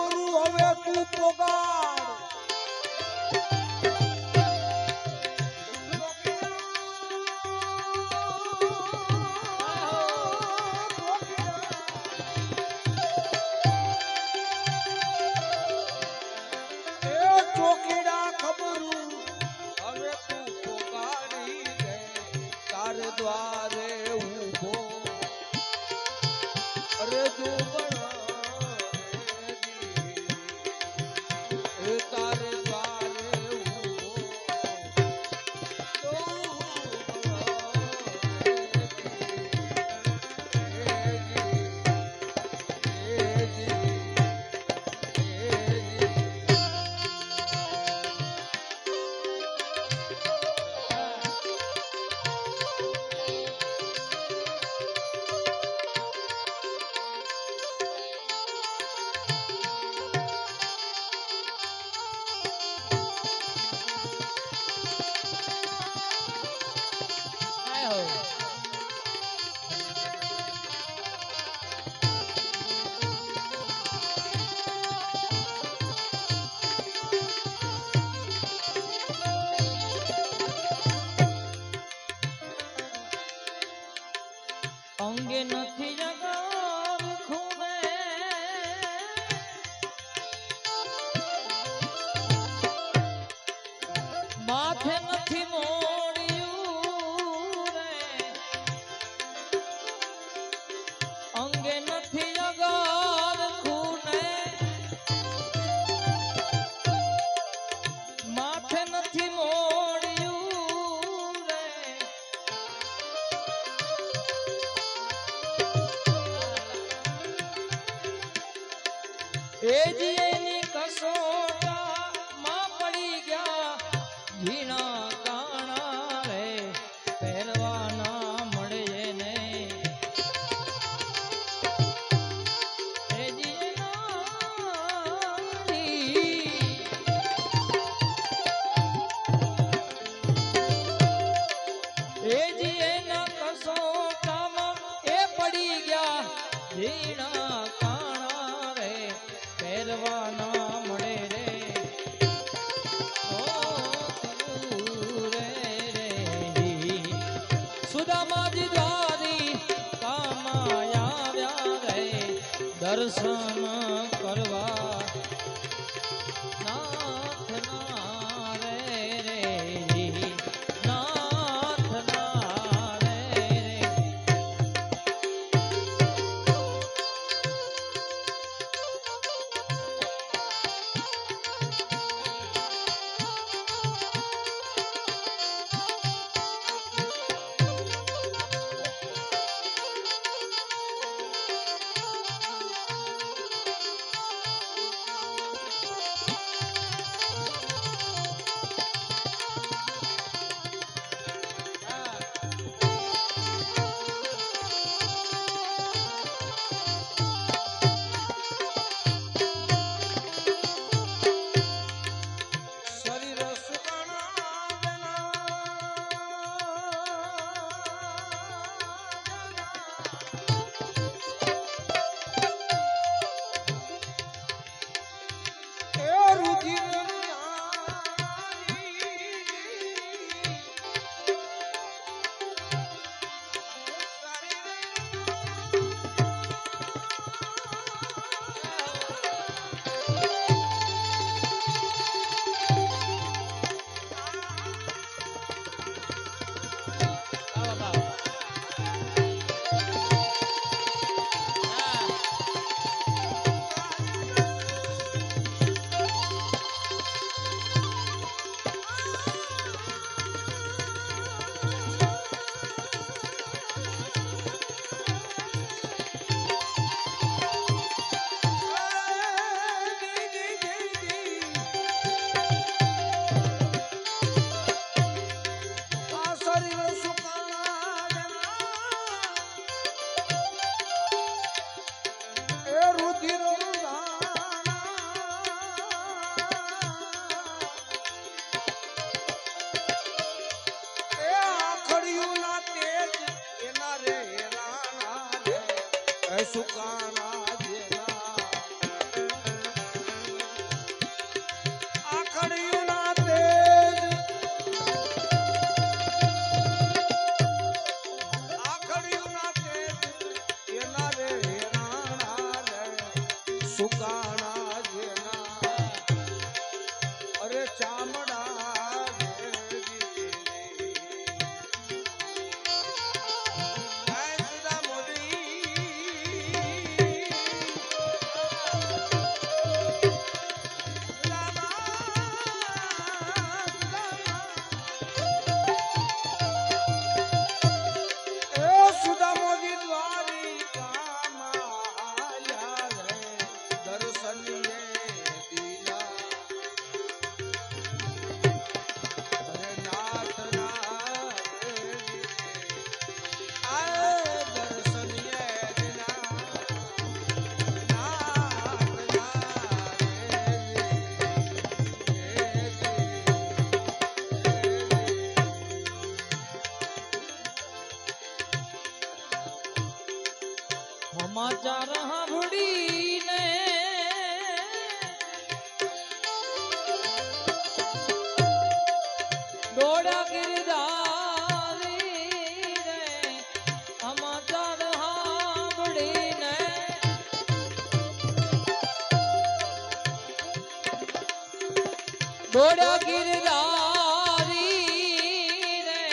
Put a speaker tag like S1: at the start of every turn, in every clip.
S1: ખબરું હવે તું પોગાડ ચોકીડા ખબરું હવે તું પોગાડી દે તાર દ્વારે ઉભો અરે દુબળા તાર દ્વારે ઉભો અંગે નથી જગર ખૂબે માથે નથી મોડ્યું રે અંગે નથી જગર ખૂને માથે નથી મોડ્યું રે એની કસોટા માં પડી ગયા ઝીણા કાણા રે પહેરવાના મળે ને એના કસોટામાં એ પડી ગયા ઝીણા કાણા રે પહેરવાના મળે રે ઓ રે સુદામાજી દ્વારી કામમાં આવ્યા રે દર્શન કરવા નાથના રે નાથના રે
S2: સુકાણા જેના અરે ચામડા
S1: સમાચાર સાંભળીને દોડા ગિરધારી રે સમાચાર સાંભળીને દોડા ગિરધારી રે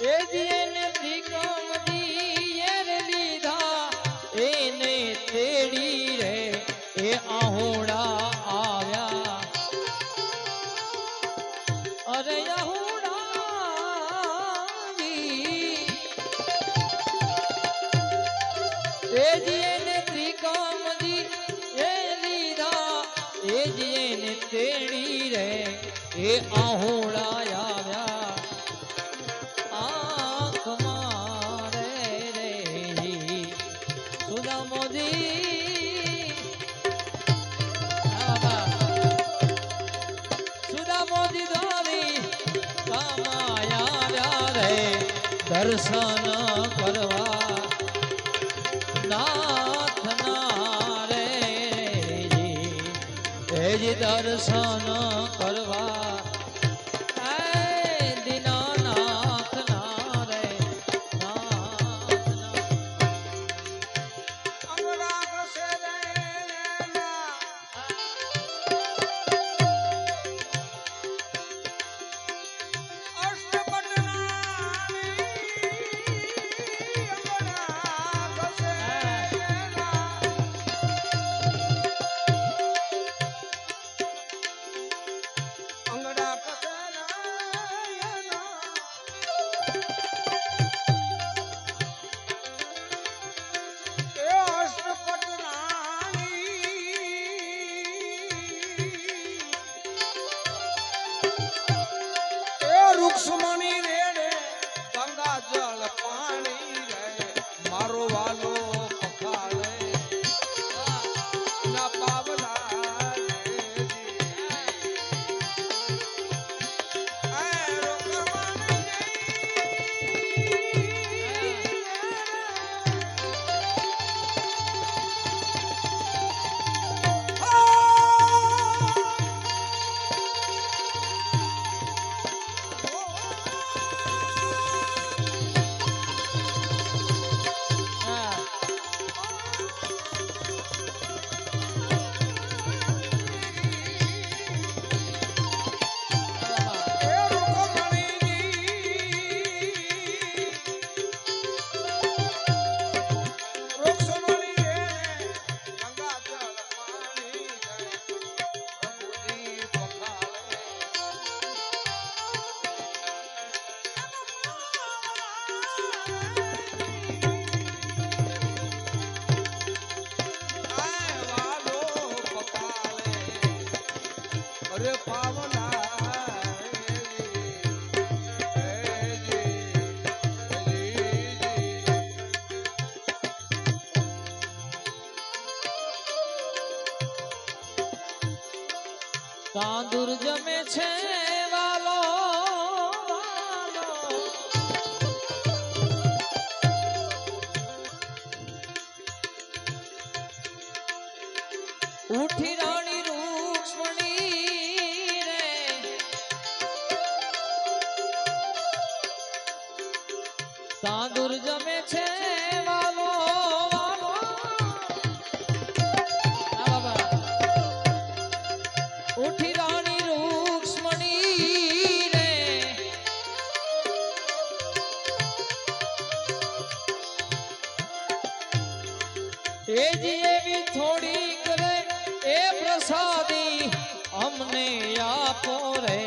S1: એ જેને ત્રિકમ દિયર લીધા એને તેડી રે એ આહોડા આવ્યા અરે આહોડા એ જેને ત્રિકમ દિયર લીધા એ જેને તેડી રે એ આહોડા આવ્યા દર્શન કરવા નાથ ના રે દર્શન કરવા દીનાનાથ ના રે
S2: વૃક્ષમણી રેડે ગંગા જળ પાણી રે મારો વાલો પખાડે ના પાવલા અરે પાવના
S1: તાંદુર જમે છે વાલો ઉઠી રાણી રૂક્ષ્મણી રે તાંદુર જમે છે વાલો વાલો આ બાબા ઉઠી રાણી રૂક્ષ્મણી રે એ જી એવી થોડી કરે એ પ્રસાદી અમને આપો રે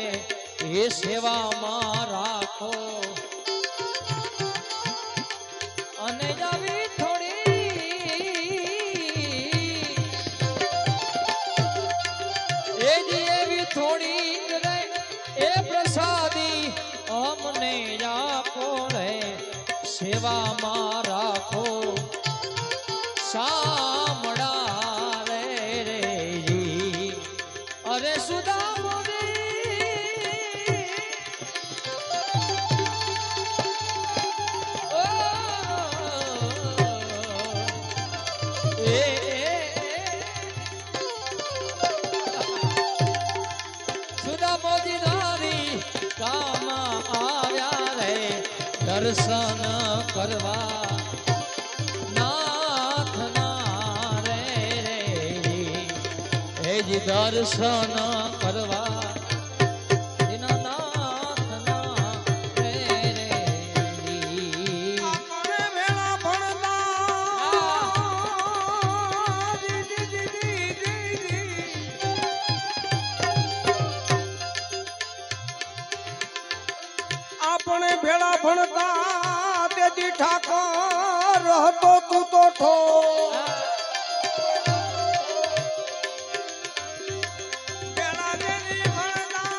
S1: એ સેવામાં રાખો અને આવી થોડી એ જી એવી થોડી રે એ પ્રસાદી અમને આપો રે સેવામાં રાખો સામડા રે રે જી અરે સુદામ મોદી ધારી કામ આવ્યા રે દર્શન કરવા નાથ ના રે રે એ જ દર્શન કરવા દીનાનાથ ના રે રે
S2: આપણે વેળા ભણતા આપણે ભેળા ભણતા તેથી ઠાકર હતો તું તો ઠો ભેળા દેવી ભણતા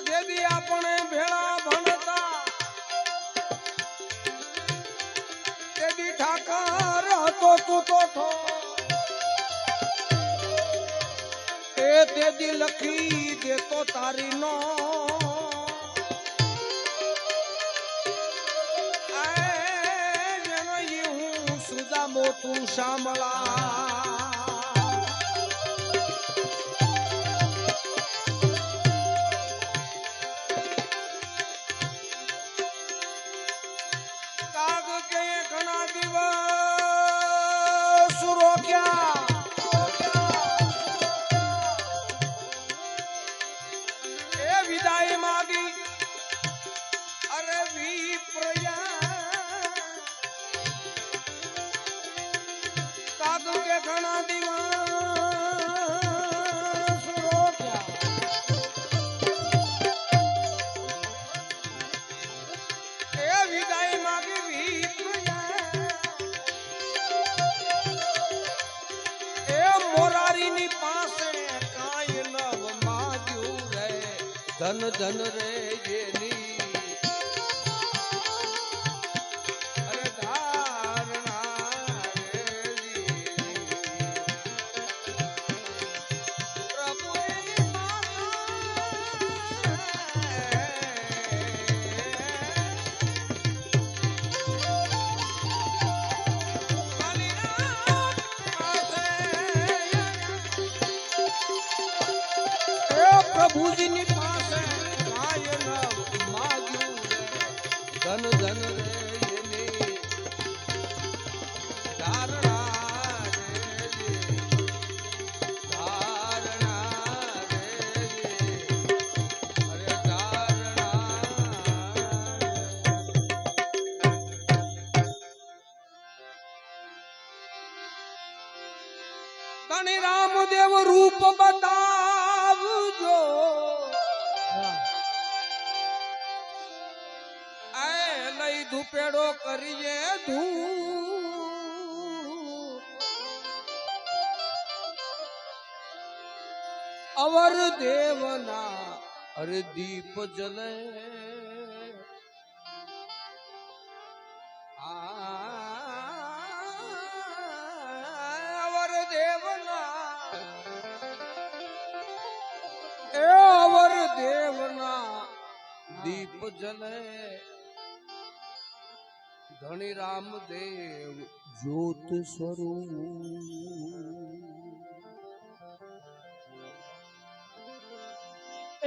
S2: દેવી આપણે ભેળા ભણતા દેવી ઠાકર હતો તું તો ઠો એ દેદી લખી દેતો તારી નો જેનો હું સુદા મોતું શામળા કાગ કે ઘણા દિવસ રોક્યા એ વિદાય માગી અરે વિપ્રયા કાગ કે ઘણા દિવસ રોક્યા એ વિદાય માગી વિપ્રયા એ મોરારીની પાસે કાંઈ નવ માગ્યું રે ધન ધન રે જેની અરે ધારણા રે પ્રભુની પ્રભુજીની પાસે કાય ન માગ્યું ધન ધન રે એની ધારણા રે ધારણા રે અરે ધારણા ધણી રામદેવ રૂપ બતાવજો લઈ ધૂપેડો કરીએ ધૂપ અવર દેવના અરે દીપ જલે અવર દેવના એ અવર દેવના દીપ જલે ધણી રામદેવ જ્યોત સ્વરૂપ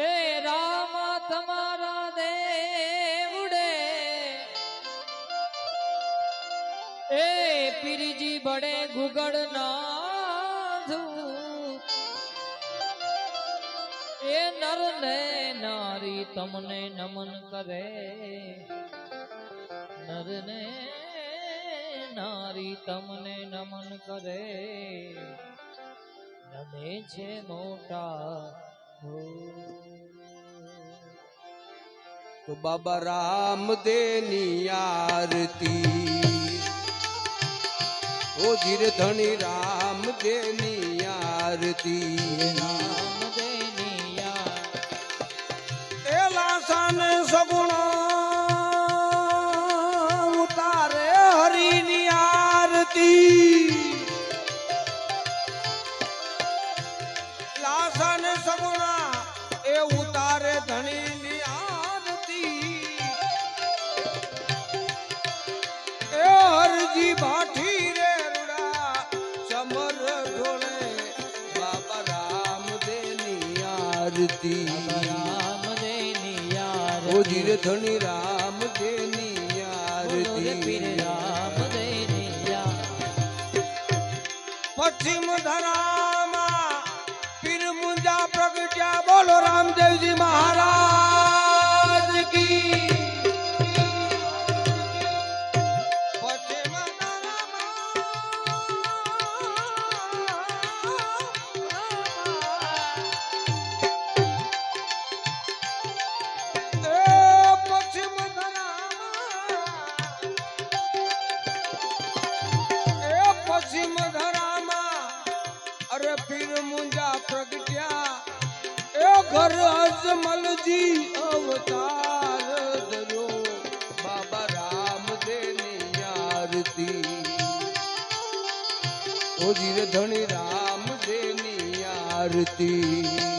S1: એ રામ તમારા દેવડે એ પીરજી બડે ગુગળ નાધું એ નર ને નારી તમને નમન કરે નર ને નારી તમને નમન કરે નમે છે મોટા
S2: તો બાબા રામદેવની આરતી ઓ ધીર ધણી રામદેવની આરતી એ લાસાને સગુણા ઉતારે હરિની આરતી લાસાને સગુણા એ ઉતારે ધણીની આરતી એ હરજી ભાઠી રે રૂડા સમર ઢોળે બાબા રામદેવની આરતી ઓ ધીર ધણી રામદેવની આરતી પશ્ચિમ ધરામાં પીર મુંજા પ્રગટ્યા બોલો રામદેવજી મહારાજ કી પશ્ચિમ પશ્ચિમ ધરામાં અરે પીર મુંજા પ્રગટ્યા એ ઘર અજમલજી અવતાર ધર્યો બાબા રામદેવની આરતી ઓ ધીર ધણી રામદેવની આરતી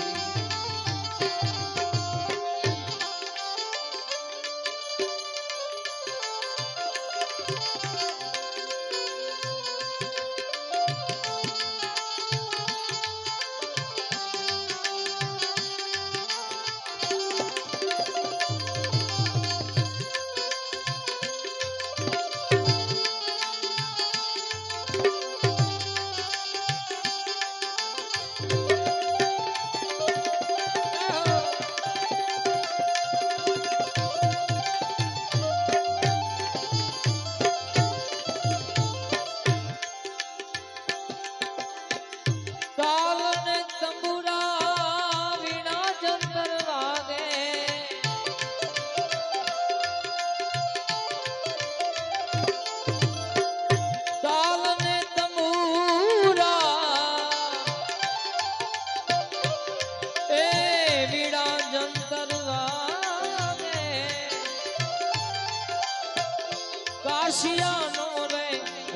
S1: કાશિયાનો રે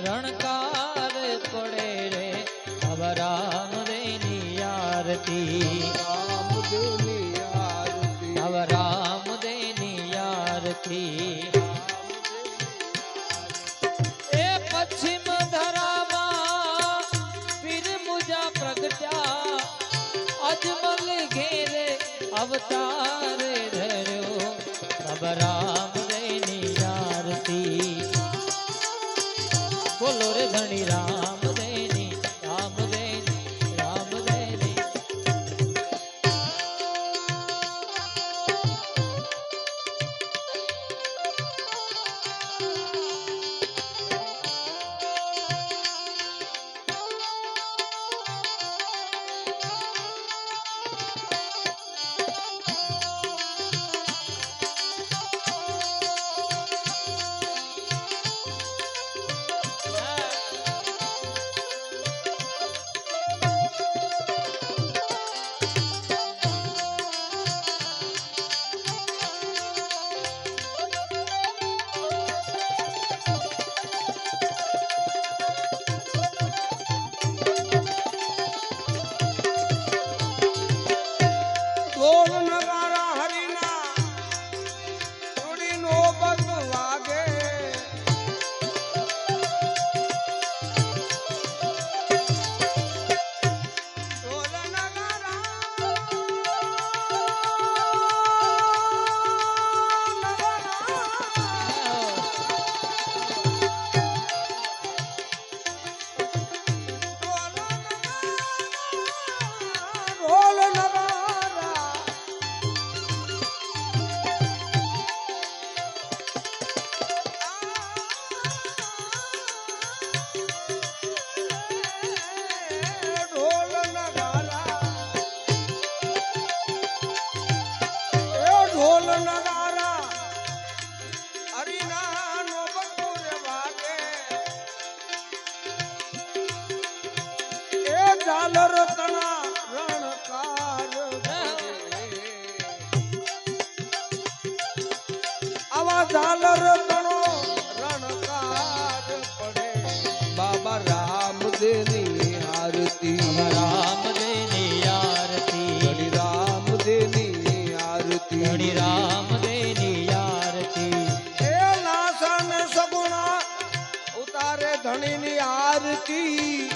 S1: રણકાર પડે રે હવે રામદેવની આરતી હવે રામદેવની આરતી એ પશ્ચિમ ધરામાં પીર મુજા પ્રગટ્યા અજમલ ઘેરે અવતાર ધર્યો હવે રામદેવની આરતી બોલો રે
S2: ઝાલર તણા રણકાર આવા ઝાલર તણો રણકાર પડે બાબા રામદેવની આરતી
S1: રામદેવની આરતી
S2: ઘડી રામદેવની આરતી
S1: ઘડી રામદેવની આરતી
S2: એ લાસન સગુણા ઉતારે ધણીની આરતી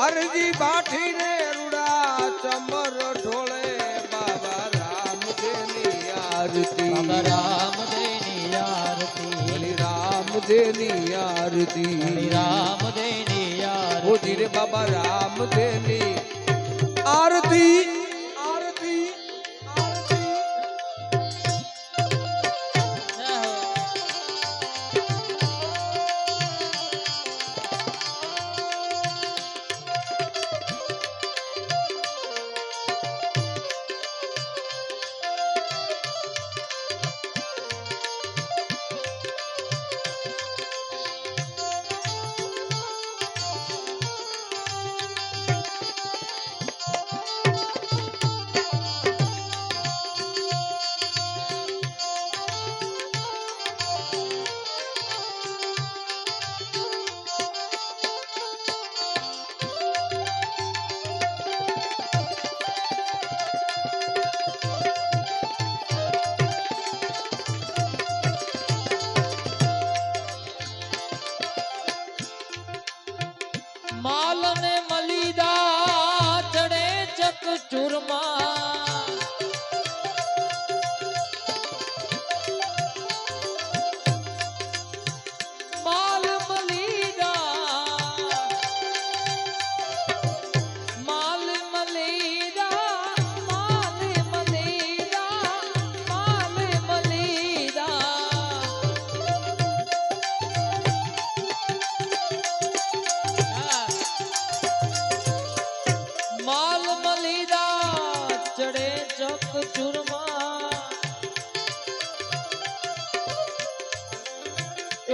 S2: અરજી બાઠી ને રૂડા ચમર ઢોળે બાબા રામદેવની આરતી
S1: બાબા રામદેવની આરતી
S2: ઘડી રામદેવની આરતી
S1: ઘડી રામદેવની
S2: ઓ
S1: આરતી
S2: ધીરે બાબા રામદેવની આરતી આરતી આરતી
S1: માલ ને મલીદા ચડે ચક ચૂરમા માલ મલીદા માલ મલીદા માલ મલીદા માલ મલીદા માલ મલીદા ચડે ચક ચૂરમા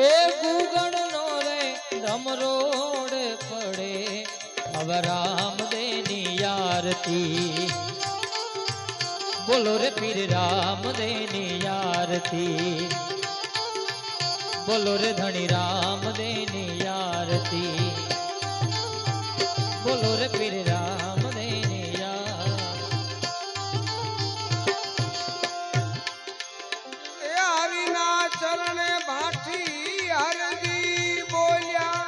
S1: એ ગુગણ નો રે રમરોડ પડે હવે રામદેવની આરતી બોલો રે પીર રામદેવની આરતી બોલો રે ધણી રામદેવની આરતી બોલો રે પીર રામદેવની
S2: એ હરિના ચરણે ભાઠી હરજી બોલ્યા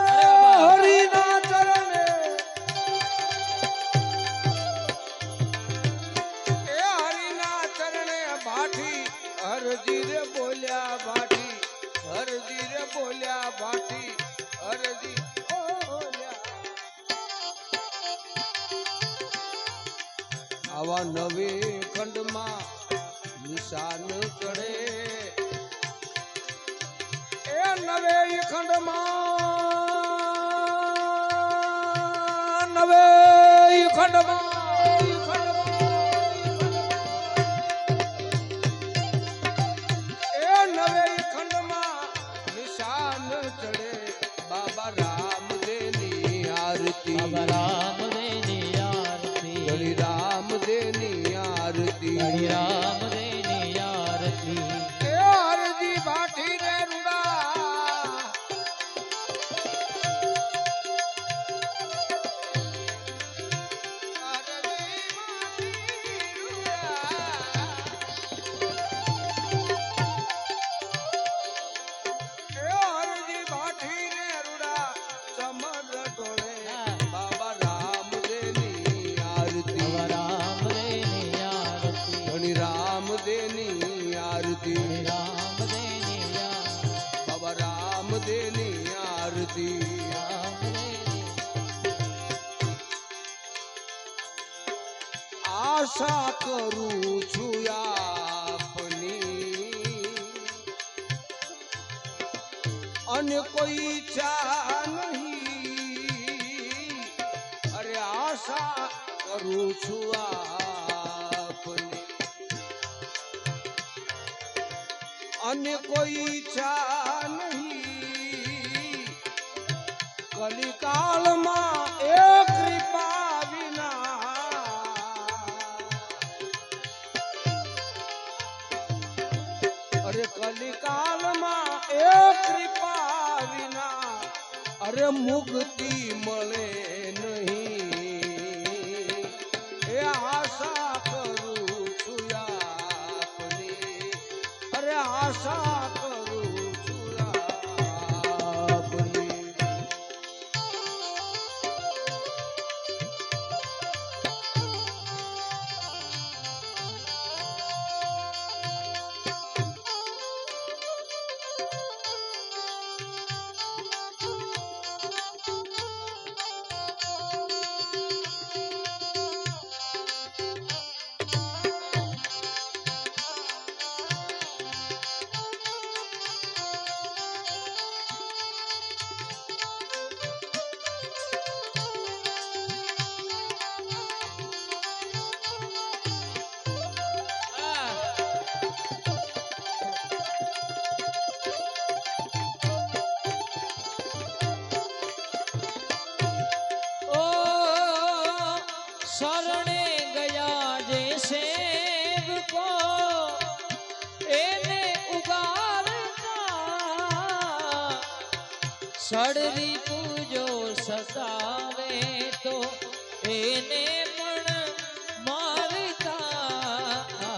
S2: હરિના ચરણે એ હરિના ચરણે ભાઠી હરજી રે બોલ્યા ભાઠી હરજી રે બોલ્યા ભાઠી હરજી બોલ્યા આવા નવે ખંડમાં નિશાન ચડે એ નવે ખંડમાં નવે એ નવે ખંડમાં નિશાન ચડે બાબા રામદેવની આરતી
S1: બાબા રામદેવની આરતી
S2: ઘડી રામદેવની આરતી
S1: ઘડી રામદેવની આરતી
S2: એ હરજી ભાઠી રે રૂડા હરજી આશા કરું છું આપની અને કોઈ ઈચ્છા નહીં અરે આશા કરું છું આપની અને કોઈ ઈચ્છા નહીં કલિકાળમાં એ કૃપા વિના અરે કલિકાળમાં એ કૃપા વિના અરે મુક્તિ મળે નહીં એ આશા કરું છું આપની અરે આશા કરું છું આપની
S1: શરણે ગયા જે સેવકો એને ઉગારતા સડરી પૂજો સતાવે તો એને પણ મારતા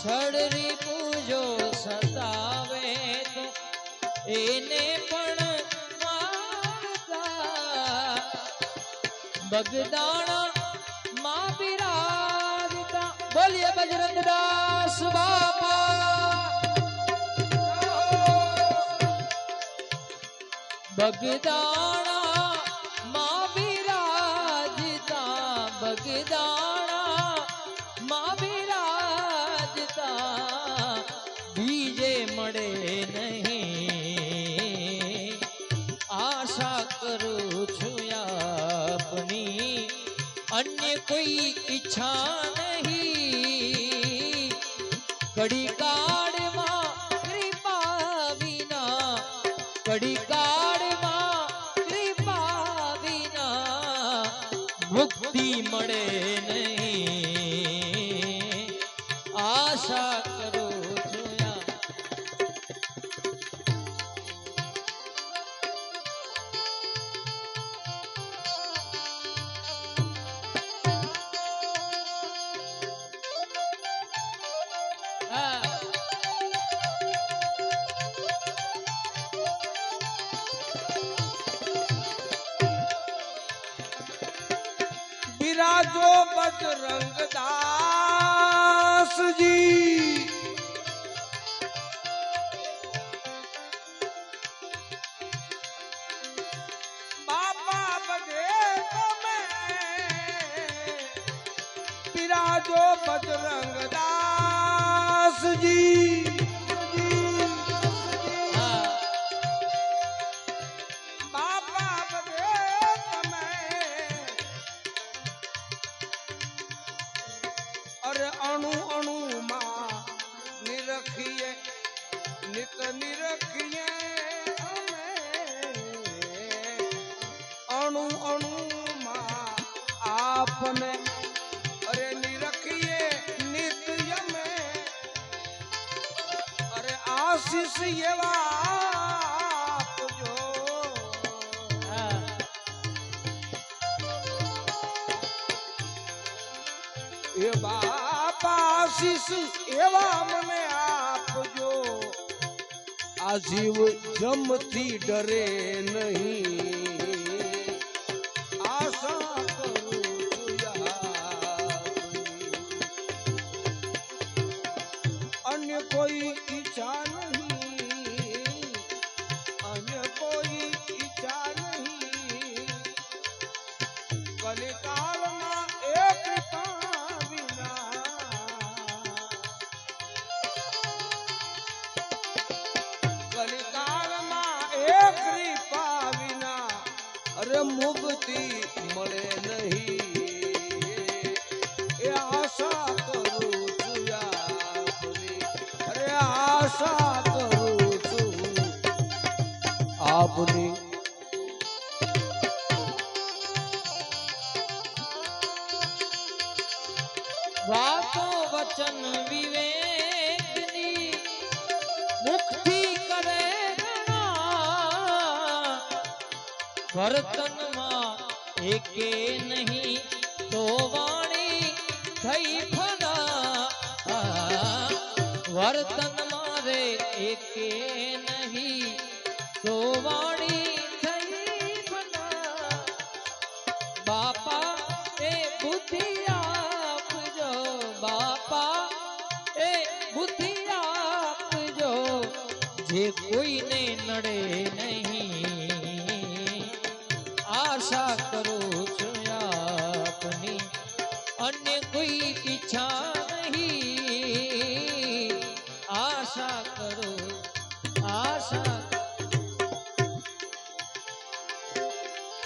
S1: સડરી પૂજો સતાવે તો એને પણ મારતા બગદાણા માં બિરાજતા બોલીએ બજરંગદાસ બાપા બગદાણા માં બિરાજતા બગદાણા માં બિરાજતા બીજે મળે નહીં આશા કરું છું આપની અન્ય કોઈ ઈચ્છા નહીં કડી કાળમાં કૃપા વિના કડી કાળમાં કૃપા વિના મુક્તિ મળે નહીં આશા કરું છું
S2: બિરાજો બજરંગદાસજી બાપા બજે તમે બિરાજો બજરંગદાસજી બાપા બજે તમે અરે અણુ અણુ માં નિરખીએ નિત નિરખીએ અમે અણુ અણુ માં આપને અરે નિરખીએ નિત્ય में અરે આશીષ એવા આપજો એ બાપા આશીષ એવા મને આપજો આ જીવ જમથી ડરે નહીં આશા કરું છું આપની. અન્ય કોઈ ઈચ્છા નહીં અન્ય કોઈ ઈચ્છા નહીં કલિકાળમાં એક મુક્તિ મળે નહીં એ આશા કરું છું આપની અરે આશા કરું છું આપની
S1: વાતો વચન વિવેકની મુખથી કરે ઘણા વર્તનમાં એકે નહીં તો વાણી થઈ ફના વર્તનમાં રે એકે નહીં તો વાણી થઈ ફના બાપા એ બુદ્ધિ આપજો બાપા એ બુદ્ધિ આપજો જે કોઈને નડે નહીં આશા કરું છું આપની અન્ય કોઈ ઈચ્છા નહીં આશા કરું આશા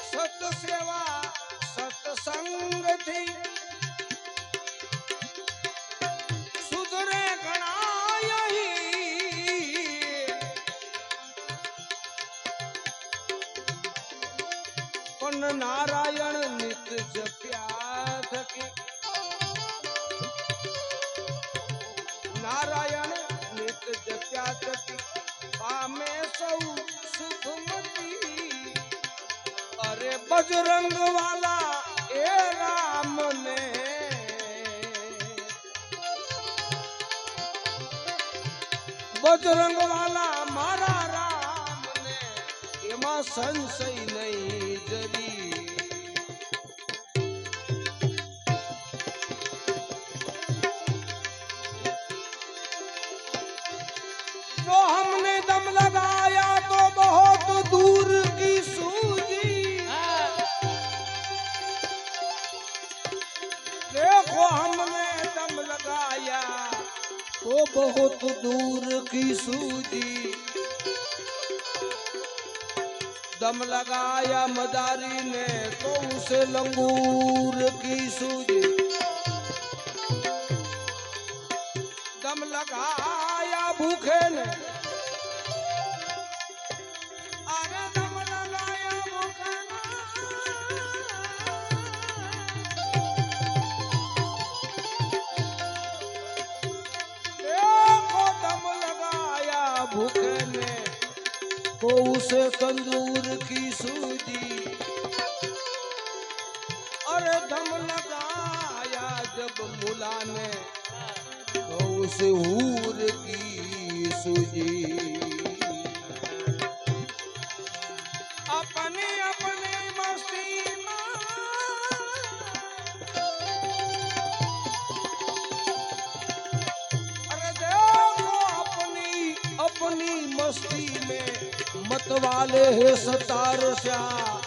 S2: સત સેવા સત્સંગથી સુધરે ઘણા પણ નારાયણ નિત જપ્યા થકી નારાયણ નિત જપ્યા થકી પામે સૌ સુખમતી અરે બજરંગ વાલા એ રામ ને બજરંગ વાલા મારા રામ ને એમાં સંશય નહીં જરી जो हमने दम लगाया तो बहुत दूर की सूझी देखो हमने दम लगाया तो बहुत दूर की सूझी दम लगाया मदारी ने तो उसे लंगूर की सूझी दम लगाया भूखे ने अरे दम लगाया भूखे ने देखो दम लगाया भूखे ने तो उसे तंदूर की सूझी अरे दम लगाया जब मुला ने तो उसे हूर की सूझी अपनी अपनी मस्ती में अरे देखो अपनी अपनी मस्ती में मतवाले है सतार श्याम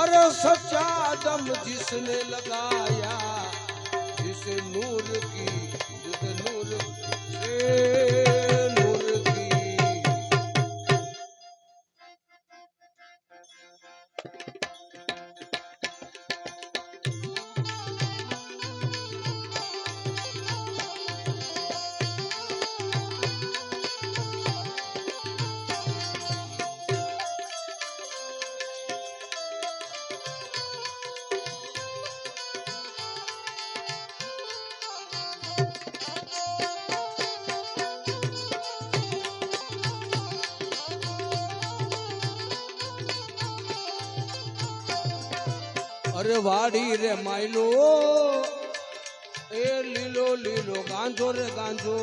S2: अरे सच्चा दम जिसने लगाया जिसे नूर की जिसे नूर से नूर की अरे वाड़ी रे माइलो ए लीलो लीलो गांजो रे गांजो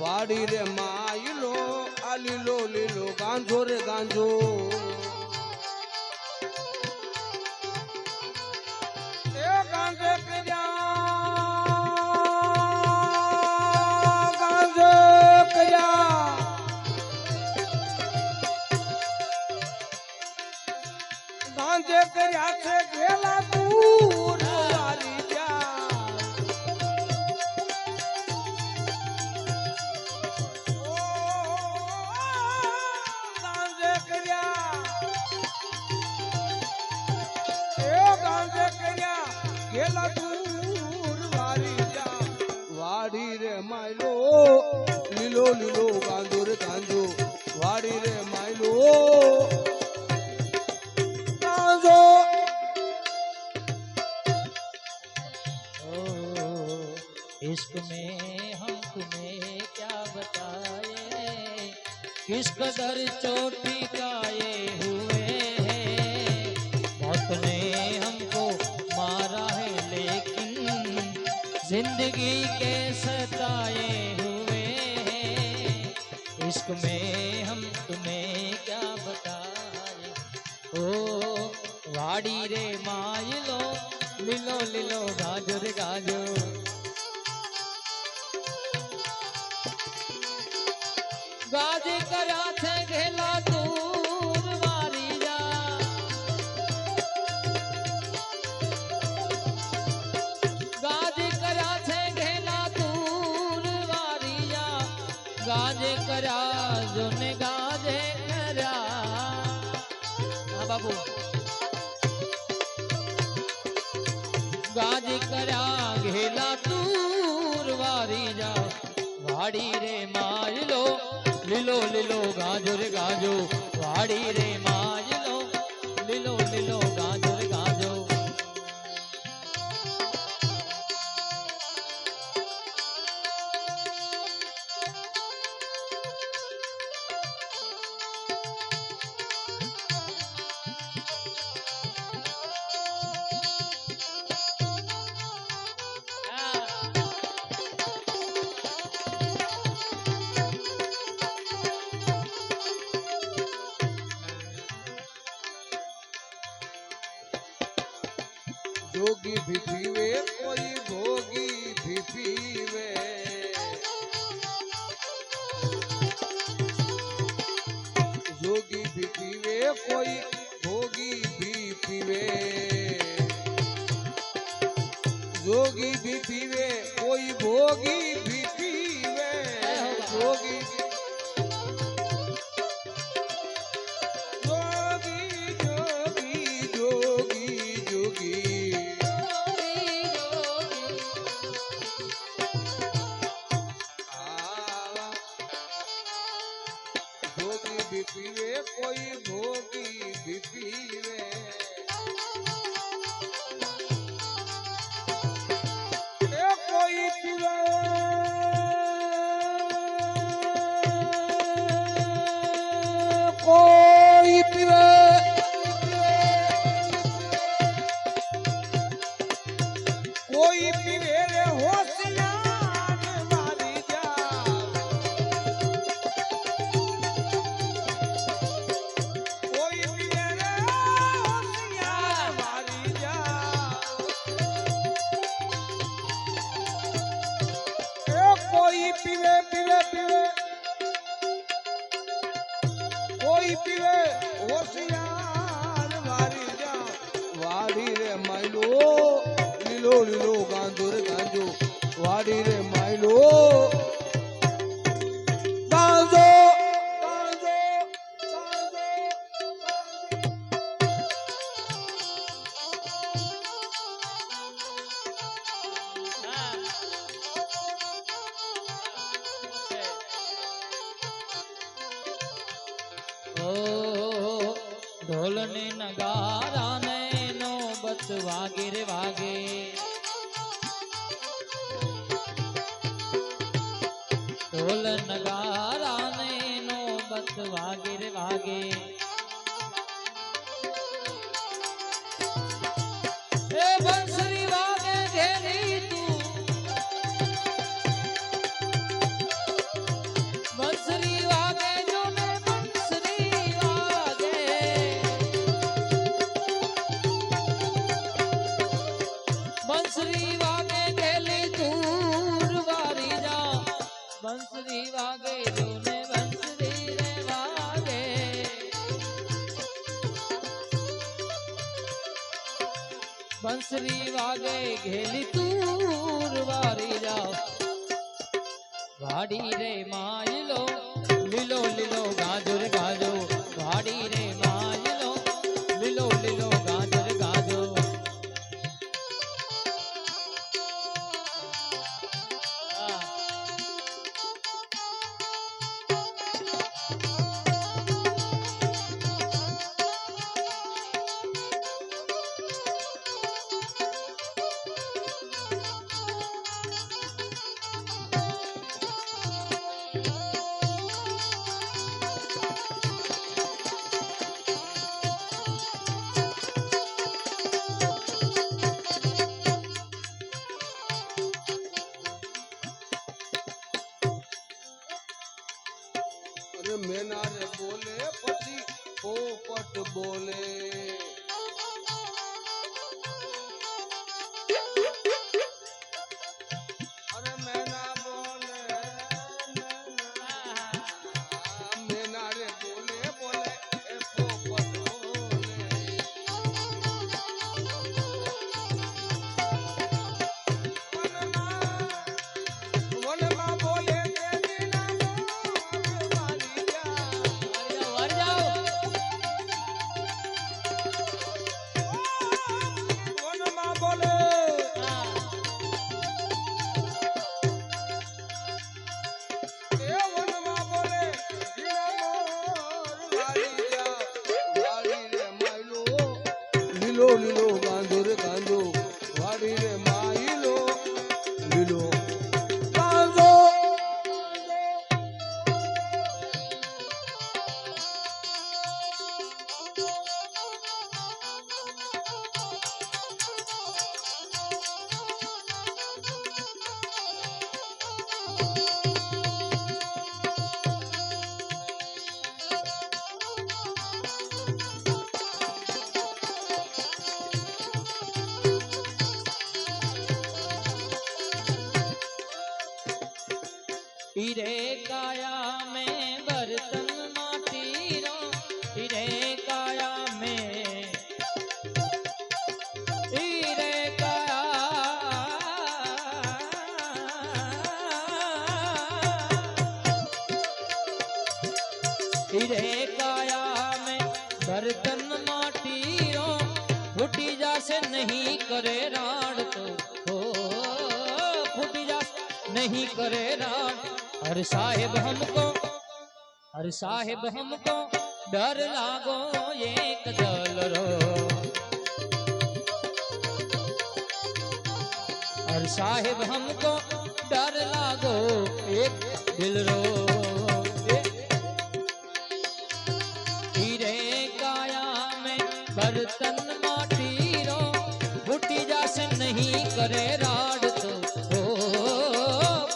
S2: वाड़ी रे माइलो आ लीलो लीलो गांजो रे गांजो ए गांजे के जा गांजे के जा गांजे કર્યા છે ઘેલા દૂર વારી જા ઓ
S1: इश्क में हम तुम्हें क्या बताए, किस कदर चोटी काए हुए हैं। मौत ने हमको मारा है लेकिन जिंदगी के सताए हुए हैं। इश्क में हम तुम्हें क्या बताए। ओ वाड़ी रे मायलो लीलो लीलो गाजो रे गाजो। गाजे करा छे घेला दूर वारी जा। गाजे करा छे घेला दूर वारी जा। गाजे करा जो ने गाजे करा। हाँ बाबू गाजे करा घेला दूर वारी जा। वाड़ी रे मायलो लीलो लीलो गाजो रे गाजो। वाड़ी रे मायलो लीलो लीलो गाजो रे गाजो।
S2: जोगी भी पीवे कोई भोगी भी पीवे। जोगी भी पीवे कोई भोगी भी पीवे। जोगी भी पीवे कोई भोगी भी पीवे। जोगी जोगी जोगी जोगी जोगी भी पीवे कोई भोगी भी पीवे। कोई पीवे कोई पीवे कोई पीवे रे होशियार मारी जा। कोई पीवे रे होशियार मारी जा। कोई पीवे पीवे पीवे कोई पीवे होशियार मारी जा। वाड़ी रे माइलो लीलो लीलो गांजो रे गांजो। वाड़ी रे माइलो गांजो गांजो गांजो।
S1: ओ ढोल ने नगारा ने नौबत वागे रे वागे। ढोल नगारा ने नौबत वागे रे वागे। ए बंसरी वागे घेरी तू। बंसरी वागे जो ने बंसरी वागे। बंसरी वागे घेली दूर वारी जा। बंसरी वागे जो ने बंसरी रे वागे। बंसरी वागे घेली दूर वारी जा। वाड़ी रे मायलो लीलो लीलो गाजो रे गाजो। वाड़ी रे मायलो लीलो लीलो गाजो रे गाजो।
S2: रे मैना रे बोले पछी पोपट बोले अरे मैना बोले मैना रे बोले बोले ए पोपट बोले वनमा बोले देवी ना मोर वाली जा
S1: વાર જાઓ
S2: वनमा बोले
S1: હા
S2: ए वनमा बोले बिना मोर वाली जा वाली रे माइलो लीलो लीलो गांधो रे गांधो वाली रे माइलो लीलो गांधो
S1: हीरे काया में बर्तन माटी रो हीरे काया में हीरे काया हीरे काया में बर्तन माटी रो फूटी जासे नहीं करे राड तो हो फूटी जा नहीं करे राड हर साहेब हमको डर लागो एक दल रो हर साहेब हमको डर लागो एक दिल रो हीरे काया में बर्तन माटी रो फूटी जासे नहीं करे राड तो हो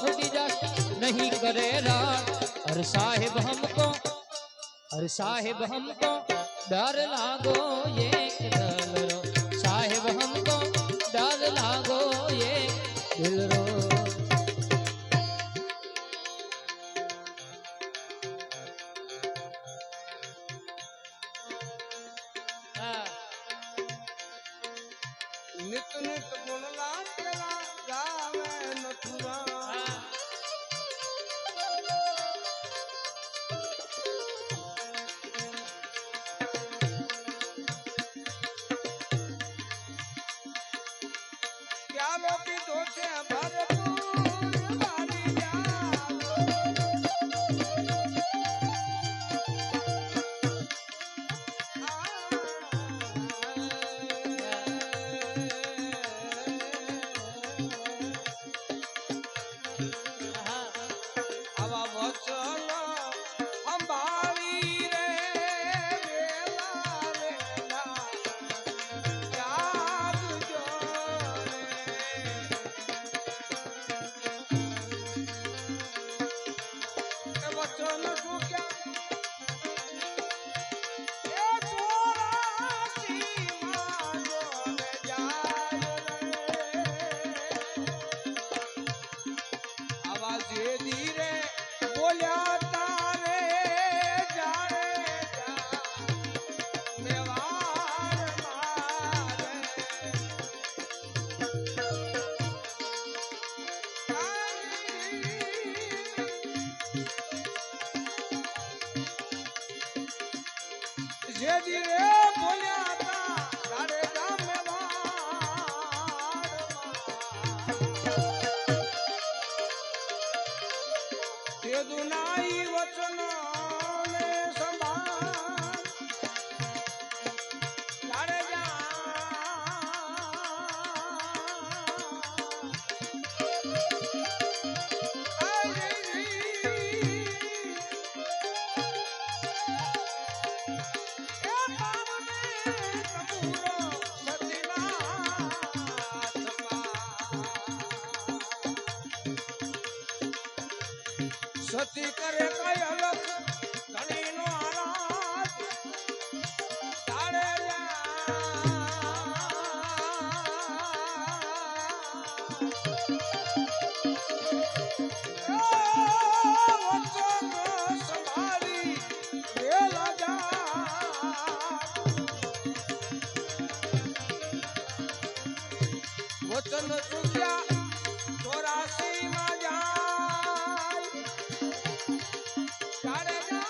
S1: फूटी जासे नहीं करे राड हर साहेब हमको डर लागो एक दल रो साहेब हमको डर लागो एक दिल रो हाँ,
S2: नित नित गुणला तेरा गावे नथुरा
S1: हाँ,
S2: क्या लो पीधो छे भरपूर वाली जा
S1: हाँ,
S2: આવા વચન અંબારી રે વેલા વેલા યાદ જો રે એ વચન ચૂક્યા એ ચોરાસી માં જોને જાય રે આવા જે ધીરે બોલ્યા તારે જાણે જા મેવાર મારે જે ધીરે બોલ્યા તા તારે જા મેવાર તે દુનાઈ વચન ને સંભાળ તારે જા એ પામને વચન ચૂક્યા 84 માં જાય જાડેજા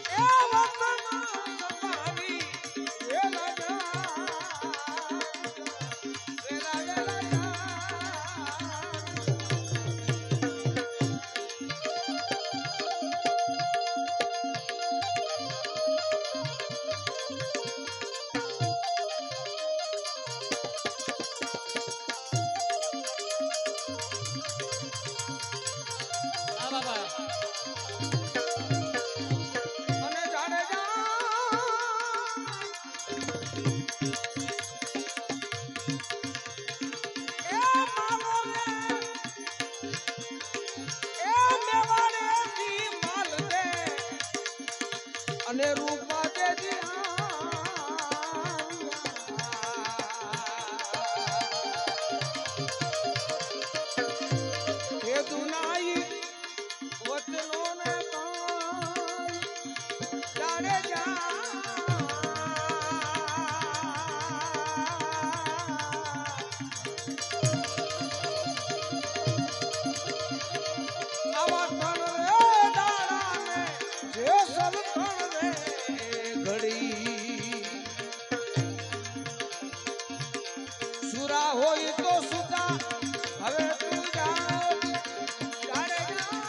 S1: હા બાબા
S2: અને જાડેજા એ માલો રે એ મેવાડેથી માલ દે અને રૂપા દેજી એ દુનાઈ વચનો ને જાડેજા આવા તણ રે દાડાને જે સલતણ રે ઘડી સુરા હોય તો સુતા હવે તું જા જાડેજા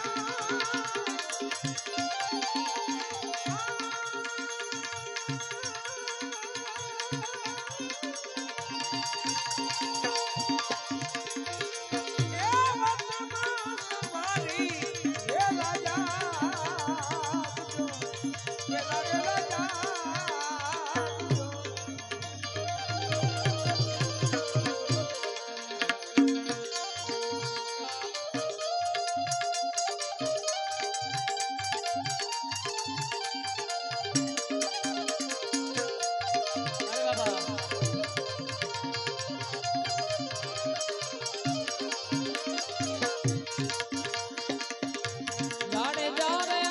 S1: અરે બાબા જાડેજા રે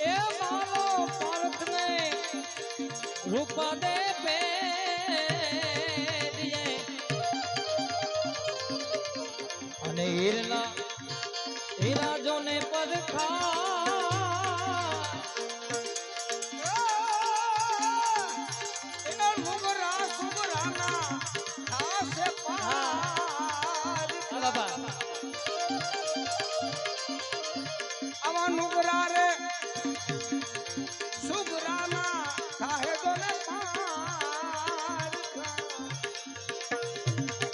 S1: એ મારો પાર્થને રૂપા દે પેરીએ અને હીરા જોને પરખા
S2: એના લુગરા સુગરાના ખાસે પાર
S1: હા બાબા
S2: આવા નુગરા રે સુગરાના થાહે દોને પાર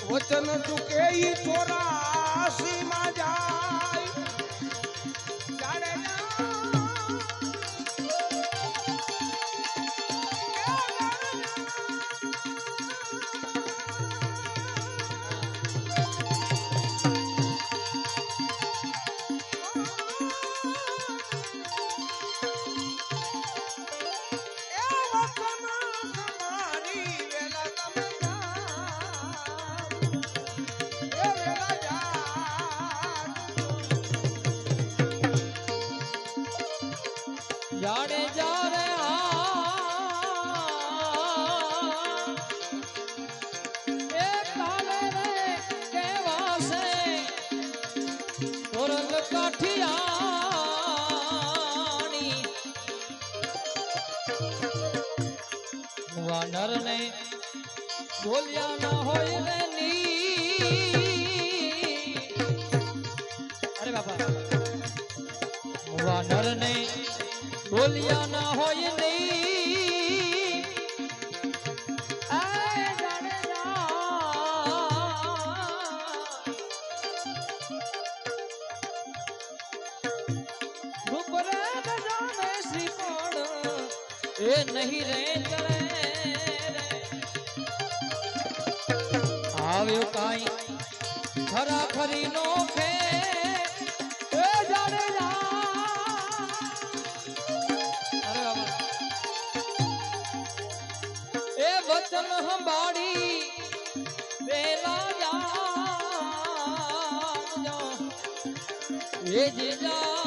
S2: વચન ચૂકે ઈ 84 માં જાય જાડેજા
S1: જાડેજા રે એ કાલે રે કેવાસે તોરલ કાઠિયાણી વાનર ને બોલ્યા ના હોય રે ની અરે બાપા વાનર ને બોલ્યા ના હોય નહીં આ જાડેજા રૂપરે બજાવે શ્રીફળ એ નહીં રે ચલે રે આવ્યો કાઈ ખરા ખરી નો ખે એ જાડેજા અરે બાબા અંબાડી વેલા જાજો એ જીજા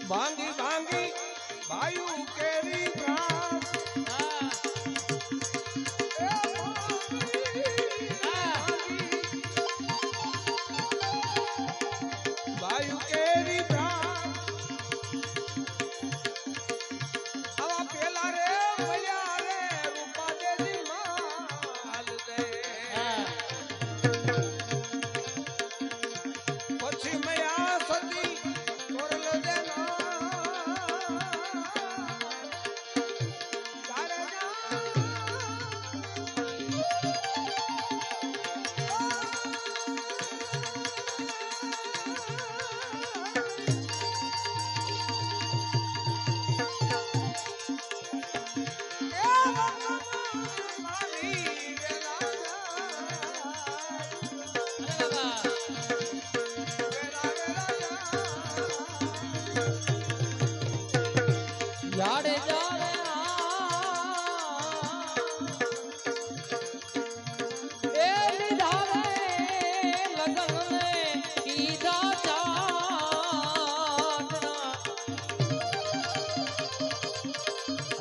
S2: ભાંગી ભાંગી ભાયુ કેરી પ્રાણ ભાયુ કેરી પ્રાણ આવા પેલા રે મળ્યા રે રૂપા દેવી માલ દે પછી મયા સતી તોરલ દેના
S1: જાડે જાડે એ લીધા રે લગન ને કીધા ચાંદના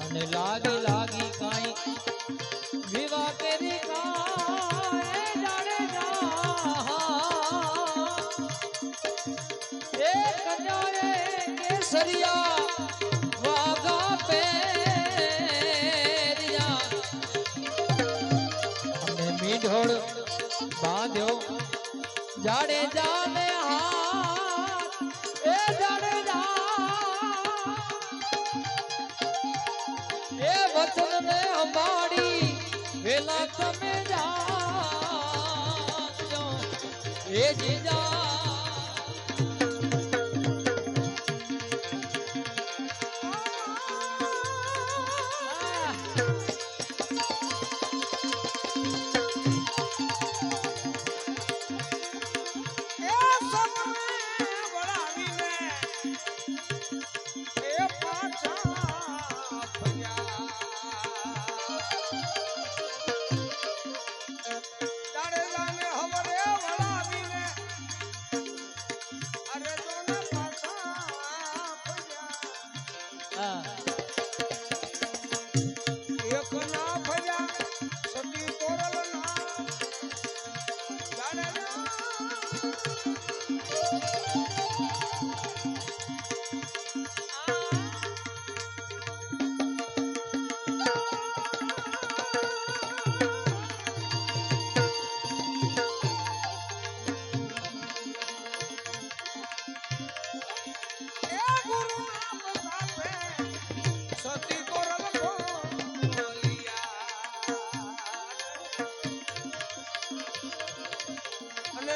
S1: અને લાગી લાગી કાઈ વિવા કેરી કાય જાડે જા એ કન્યા રે કેસરિયા વાગા પેરિયા અને મીઢોળ બાંધ્યો જાડે જાને હાથ એ જાડે એ વચન ને અંબાડી વેલા તમે જાજો એ જીજા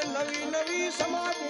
S1: નવી નવી સમાધિ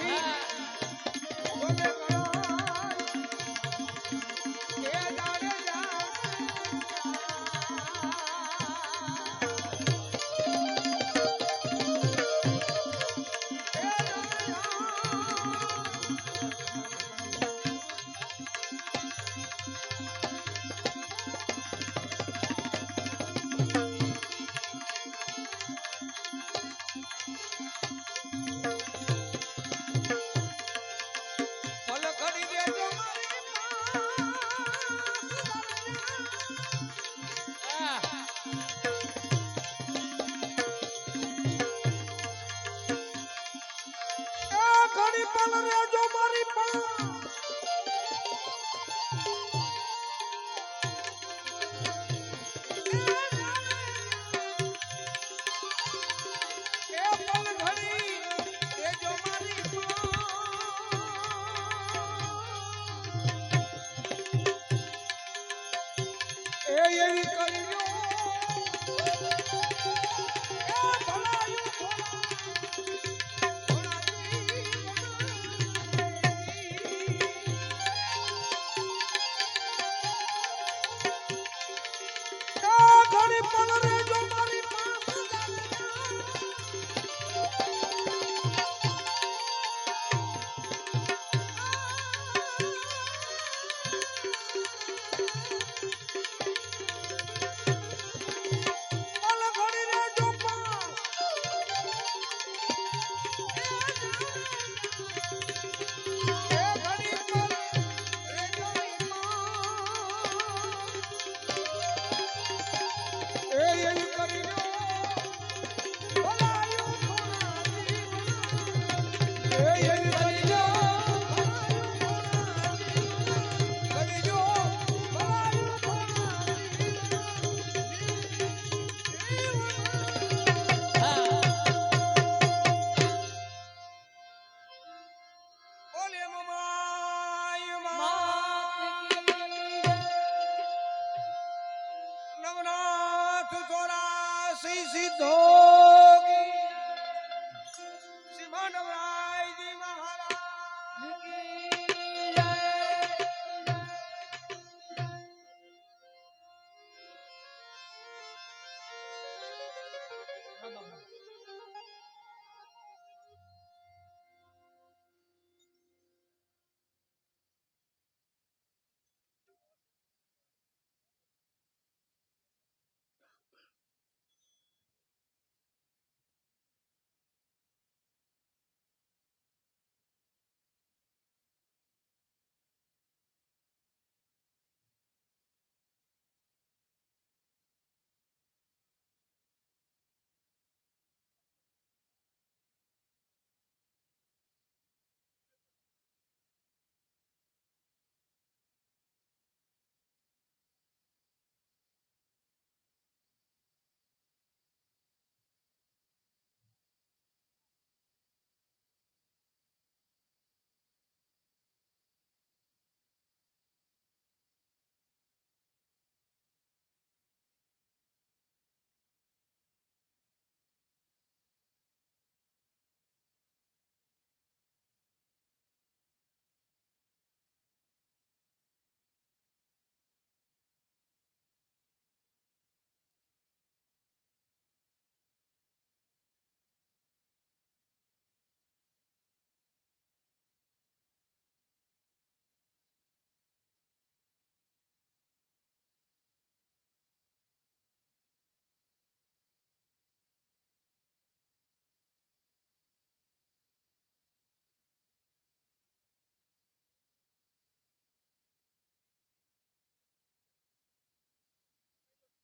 S2: સોમનાથ 84 સિદ્ધો કી જય. શ્રી માનવરાયજી મહારાજ કી